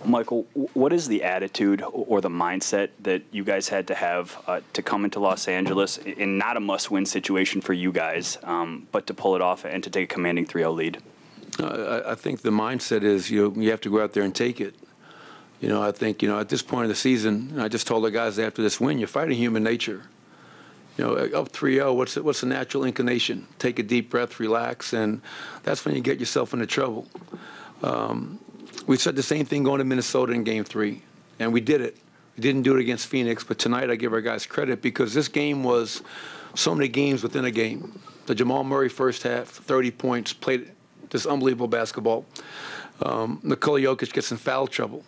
Michael, what is the attitude or the mindset that you guys had to have to come into Los Angeles in not a must-win situation for you guys, but to pull it off and to take a commanding 3-0 lead? I think the mindset is you have to go out there and take it. I think, at this point of the season, I just told the guys after this win, you're fighting human nature. Up 3-0, what's the natural inclination? Take a deep breath, relax, and that's when you get yourself into trouble. We said the same thing going to Minnesota in Game 3, and we did it. We didn't do it against Phoenix, but tonight I give our guys credit because this game was so many games within a game. The Jamal Murray first half, 30 points, played just unbelievable basketball. Nikola Jokic gets in foul trouble.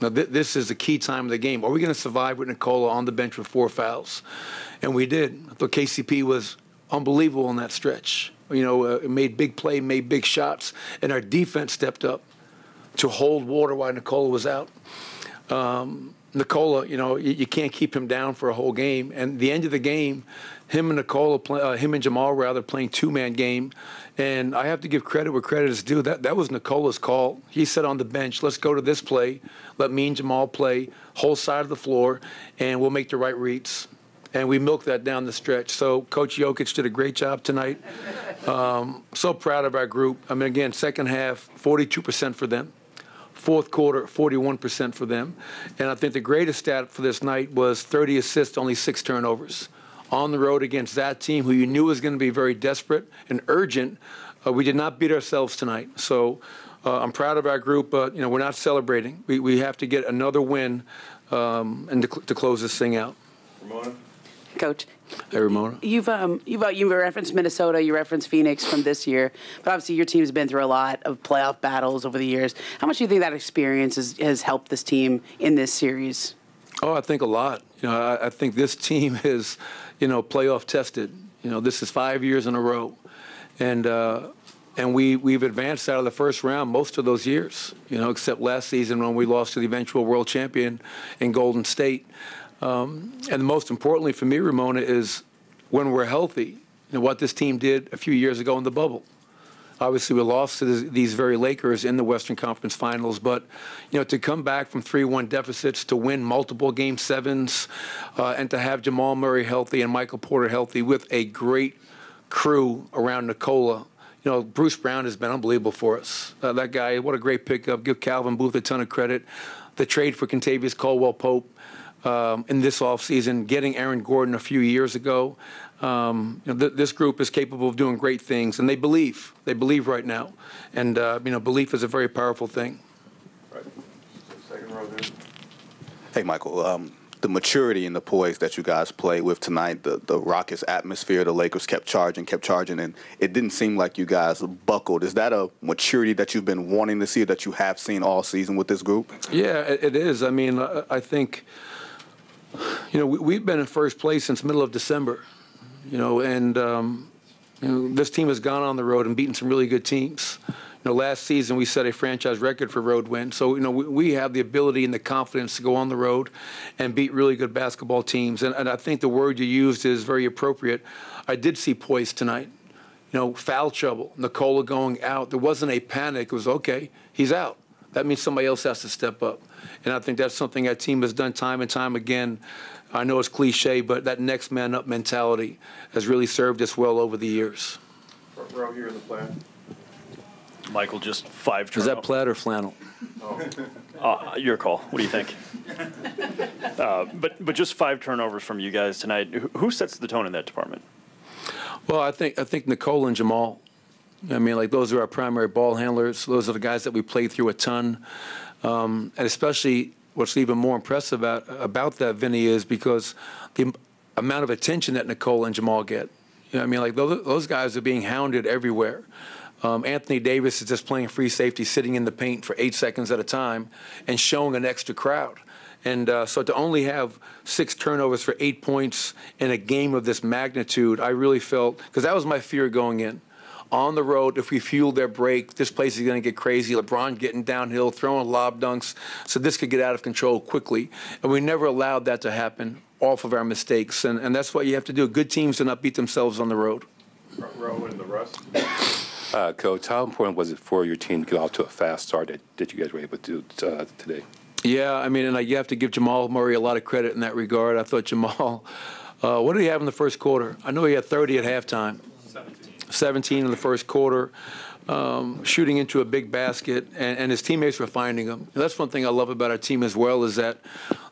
Now, this is the key time of the game. Are we going to survive with Nikola on the bench with 4 fouls? And we did. I thought KCP was unbelievable in that stretch. Made big play, made big shots, and our defense stepped up to hold water while Nikola was out. Nikola, you can't keep him down for a whole game. And the end of the game, him and Jamal rather playing 2-man game. And I have to give credit where credit is due. That was Nikola's call. He said on the bench, let's go to this play. Let me and Jamal play whole side of the floor, and we'll make the right reads. And we milked that down the stretch. So Coach Jokic did a great job tonight. So proud of our group. I mean, again, second half, 42% for them. Fourth quarter, 41% for them. And I think the greatest stat for this night was 30 assists, only 6 turnovers. On the road against that team who you knew was going to be very desperate and urgent, we did not beat ourselves tonight. So I'm proud of our group, but we're not celebrating. We have to get another win and to close this thing out. Ramona? Coach. Hey, Ramona. You've referenced Minnesota, you referenced Phoenix from this year, but obviously your team's been through a lot of playoff battles over the years. How much do you think that experience has helped this team in this series? Oh, I think a lot. I think this team is, playoff tested. This is 5 years in a row, and we've advanced out of the first round most of those years. Except last season when we lost to the eventual world champion in Golden State. And most importantly for me, Ramona, is when we're healthy, what this team did a few years ago in the bubble. Obviously, we lost to these very Lakers in the Western Conference Finals, but to come back from 3-1 deficits, to win multiple Game 7s, and to have Jamal Murray healthy and Michael Porter healthy with a great crew around Nikola. Bruce Brown has been unbelievable for us. That guy, what a great pickup. Give Calvin Booth a ton of credit. The trade for Kentavious Caldwell-Pope in this offseason, getting Aaron Gordon a few years ago. This group is capable of doing great things, and they believe. They believe right now. And, belief is a very powerful thing. Right. Second row there. Hey, Michael, the maturity and the poise that you guys play with tonight, the raucous atmosphere, the Lakers kept charging, and it didn't seem like you guys buckled. Is that a maturity that you've been wanting to see, that you have seen all season with this group? Yeah, it is. I mean, I think, we've been in first place since middle of December, this team has gone on the road and beaten some really good teams. Last season we set a franchise record for road wins. So, we have the ability and the confidence to go on the road and beat really good basketball teams. And I think the word you used is very appropriate. I did see poise tonight. Foul trouble, Nikola going out. There wasn't a panic. It was, okay, he's out. That means somebody else has to step up. And I think that's something our team has done time and time again. I know it's cliche, but that next man up mentality has really served us well over the years. Front row here in the plan. Michael, just 5 turnovers. Is that plaid or flannel? Oh. Your call. What do you think? But just 5 turnovers from you guys tonight. Who sets the tone in that department? Well, I think Nicole and Jamal. I mean, those are our primary ball handlers. Those are the guys that we play through a ton. And especially what's even more impressive about that, Vinny, is because the amount of attention that Nicole and Jamal get. Those guys are being hounded everywhere. Anthony Davis is just playing free safety, sitting in the paint for 8 seconds at a time and showing an extra crowd. And so to only have 6 turnovers for 8 points in a game of this magnitude, I really felt, because that was my fear going in. On the road, if we fuel their break, this place is going to get crazy. LeBron getting downhill, throwing lob dunks, so this could get out of control quickly. And we never allowed that to happen off of our mistakes. And that's what you have to do. Good teams do not beat themselves on the road. Front row and the rest. Coach, how important was it for your team to get off to a fast start that you guys were able to do today? Yeah, I mean, and you have to give Jamal Murray a lot of credit in that regard. I thought Jamal, what did he have in the first quarter? I know he had 30 at halftime. 17 in the first quarter, shooting into a big basket, and his teammates were finding him. And that's one thing I love about our team as well, is that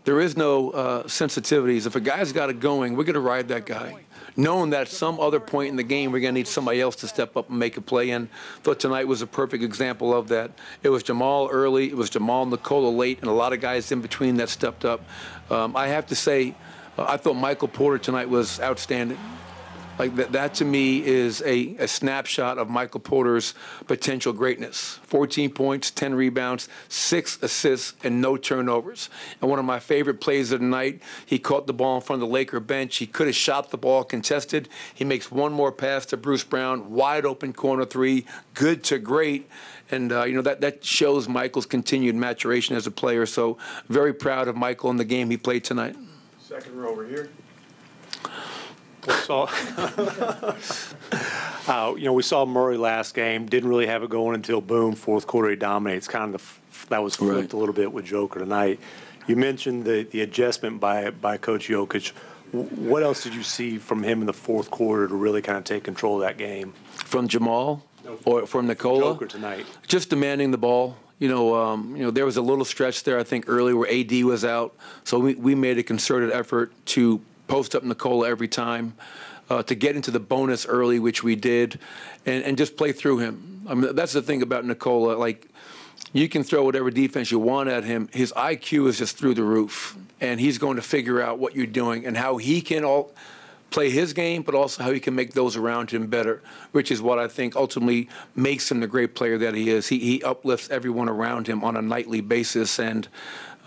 there is no sensitivities. If a guy's got it going, we're going to ride that guy, knowing that at some other point in the game we're going to need somebody else to step up and make a play. And I thought tonight was a perfect example of that. It was Jamal early, it was Jamal and Nikola late, and a lot of guys in between that stepped up. I have to say, I thought Michael Porter tonight was outstanding. Like that to me is a snapshot of Michael Porter's potential greatness. 14 points, 10 rebounds, 6 assists, and no turnovers. And one of my favorite plays of the night, he caught the ball in front of the Laker bench. He could have shot the ball contested. He makes one more pass to Bruce Brown, wide open corner three, good to great. And, that shows Michael's continued maturation as a player. So very proud of Michael in the game he played tonight. Second row over here. We saw Murray last game. Didn't really have it going until boom, fourth quarter he dominates. Kind of that was flipped a little bit with Joker tonight. You mentioned the adjustment by Coach Jokic. What else did you see from him in the fourth quarter to really kind of take control of that game? From Jamal or from Nikola? Joker tonight. Just demanding the ball. There was a little stretch there, I think, early where AD was out. So we made a concerted effort to post up Nikola every time, to get into the bonus early, which we did, and just play through him. I mean, that's the thing about Nikola. Like, you can throw whatever defense you want at him. His IQ is just through the roof, and he's going to figure out what you're doing and how he can play his game, but also how he can make those around him better, which is what I think ultimately makes him the great player that he is. He uplifts everyone around him on a nightly basis, and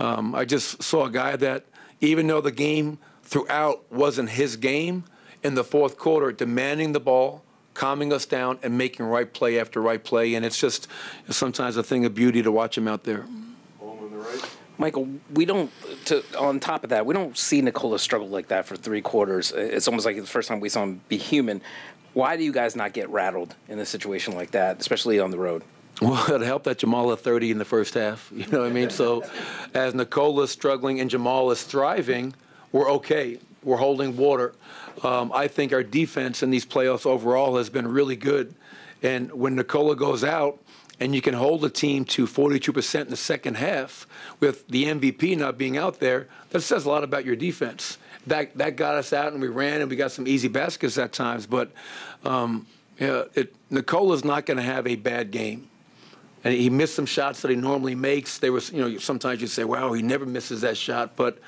I just saw a guy that, even though the game throughout wasn't his game, in the fourth quarter, demanding the ball, calming us down, and making right play after right play. And it's just sometimes a thing of beauty to watch him out there. On the right. Michael, on top of that, we don't see Nikola struggle like that for 3 quarters. It's almost like the first time we saw him be human. Why do you guys not get rattled in a situation like that, especially on the road? Well, it helped that Jamal had 30 in the first half. You know what I mean? So as Nikola's struggling and Jamal is thriving, we're okay. We're holding water. I think our defense in these playoffs overall has been really good. And when Nikola goes out and you can hold a team to 42% in the second half with the MVP not being out there, that says a lot about your defense. That got us out, and we ran, and we got some easy baskets at times. But Nikola's not going to have a bad game. And he missed some shots that he normally makes. They were, sometimes you say, wow, he never misses that shot. But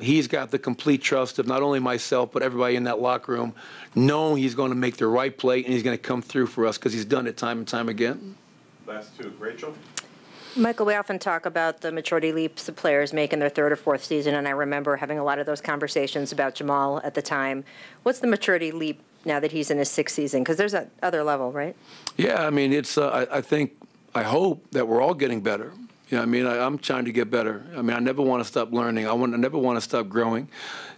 he's got the complete trust of not only myself, but everybody in that locker room, knowing he's going to make the right play and he's going to come through for us because he's done it time and time again. Last two. Rachel? Michael, we often talk about the maturity leaps the players make in their third or fourth season, and I remember having a lot of those conversations about Jamal at the time. What's the maturity leap now that he's in his 6th season? Because there's that other level, right? Yeah, I mean, it's. I hope that we're all getting better. I'm trying to get better. I never want to stop learning. I never want to stop growing.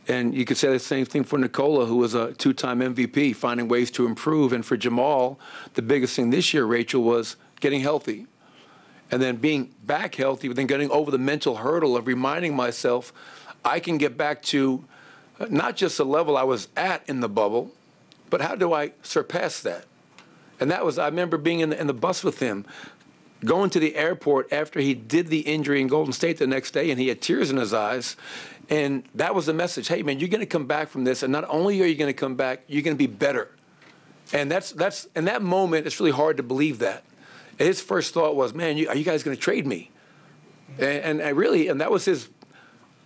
And you could say the same thing for Nikola, who was a 2-time MVP, finding ways to improve. And for Jamal, the biggest thing this year, Rachel, was getting healthy. And then being back healthy, but then getting over the mental hurdle of reminding myself I can get back to not just the level I was at in the bubble, but how do I surpass that? And that was, I remember being in the bus with him, going to the airport after he did the injury in Golden State the next day, and he had tears in his eyes. And that was the message. Hey, man, you're going to come back from this, and not only are you going to come back, you're going to be better. And that's in that moment, it's really hard to believe that. And his first thought was, man, are you guys going to trade me? And that was his,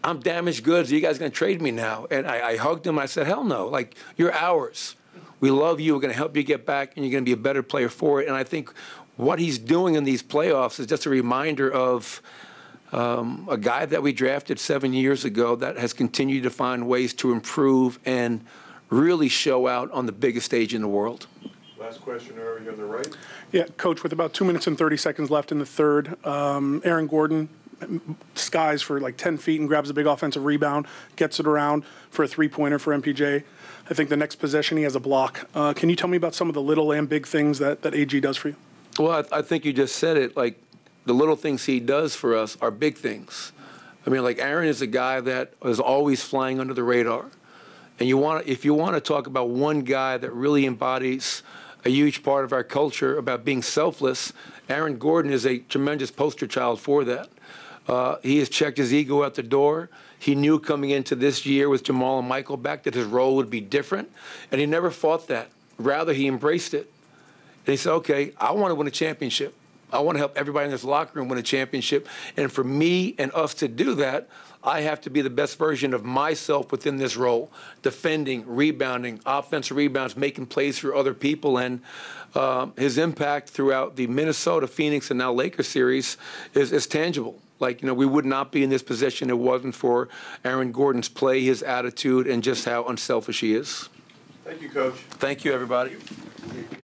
I'm damaged goods. Are you guys going to trade me now? And I hugged him. I said, hell no. Like, you're ours. We love you. We're going to help you get back, and you're going to be a better player for it. And I think what he's doing in these playoffs is just a reminder of a guy that we drafted 7 years ago that has continued to find ways to improve and really show out on the biggest stage in the world. Last question over here on the right. Yeah, Coach, with about 2 minutes and 30 seconds left in the third, Aaron Gordon skies for like 10 feet and grabs a big offensive rebound, gets it around for a three-pointer for MPJ. I think the next possession he has a block. Can you tell me about some of the little and big things that AG does for you? Well, I think you just said it. Like, the little things he does for us are big things. I mean, like, Aaron is a guy that is always flying under the radar. And if you want to talk about one guy that really embodies a huge part of our culture about being selfless, Aaron Gordon is a tremendous poster child for that. He has checked his ego out the door. He knew coming into this year with Jamal and Michael back that his role would be different, and he never fought that. Rather, he embraced it. And he said, okay, I want to win a championship. I want to help everybody in this locker room win a championship. And for me and us to do that, I have to be the best version of myself within this role, defending, rebounding, offensive rebounds, making plays for other people. And his impact throughout the Minnesota, Phoenix, and now Lakers series is tangible. Like, we would not be in this position if it wasn't for Aaron Gordon's play, his attitude, and just how unselfish he is. Thank you, Coach. Thank you, everybody.